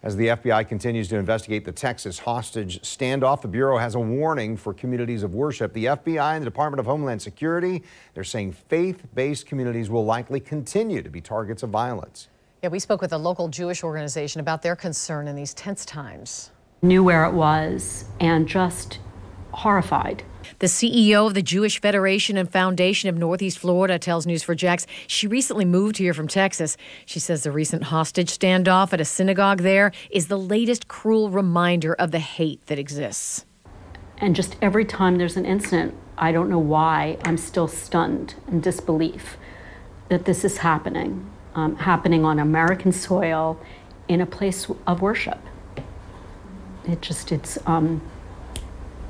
As the FBI continues to investigate the Texas hostage standoff, the Bureau has a warning for communities of worship. The FBI and the Department of Homeland Security, they're saying faith-based communities will likely continue to be targets of violence. Yeah, we spoke with a local Jewish organization about their concern in these tense times. Knew where it was and just horrified. The CEO of the Jewish Federation and Foundation of Northeast Florida tells News4Jax she recently moved here from Texas. She says the recent hostage standoff at a synagogue there is the latest cruel reminder of the hate that exists. And just every time there's an incident, I don't know why, I'm still stunned in disbelief that this is happening on American soil in a place of worship. It's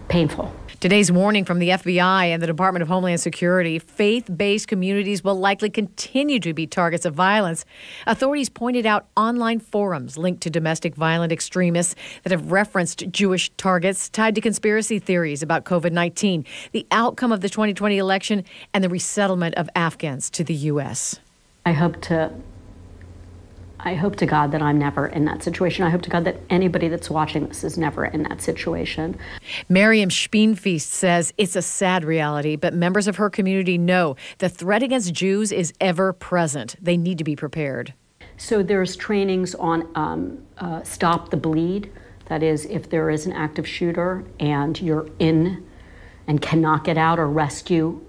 painful. Today's warning from the FBI and the Department of Homeland Security: faith-based communities will likely continue to be targets of violence. Authorities pointed out online forums linked to domestic violent extremists that have referenced Jewish targets tied to conspiracy theories about COVID-19, the outcome of the 2020 election, and the resettlement of Afghans to the U.S. I hope to God that I'm never in that situation. I hope to God that anybody that's watching this is never in that situation. Miriam Spienfeast says it's a sad reality, but members of her community know the threat against Jews is ever present. They need to be prepared. So there's trainings on stop the bleed. That is, if there is an active shooter and you're in and cannot get out, or rescue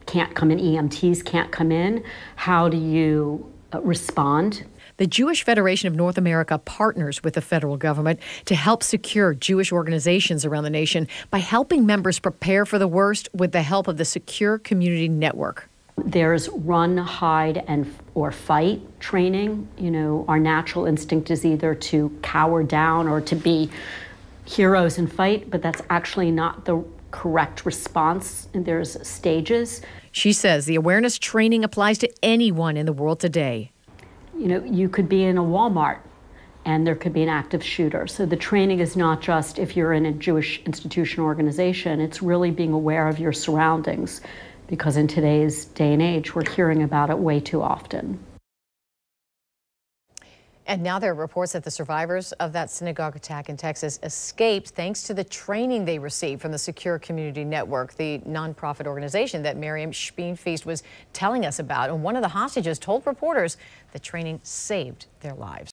can't come in, EMTs can't come in, how do you respond? The Jewish Federation of North America partners with the federal government to help secure Jewish organizations around the nation by helping members prepare for the worst with the help of the Secure Community Network. There's run, hide, or fight training. You know, our natural instinct is either to cower down or to be heroes and fight, but that's actually not the correct response. There's stages. She says the awareness training applies to anyone in the world today. You know, you could be in a Walmart and there could be an active shooter. So the training is not just if you're in a Jewish institution or organization, it's really being aware of your surroundings, because in today's day and age, we're hearing about it way too often. And now there are reports that the survivors of that synagogue attack in Texas escaped thanks to the training they received from the Secure Community Network, the nonprofit organization that Miriam Spienfeast was telling us about. And one of the hostages told reporters the training saved their lives.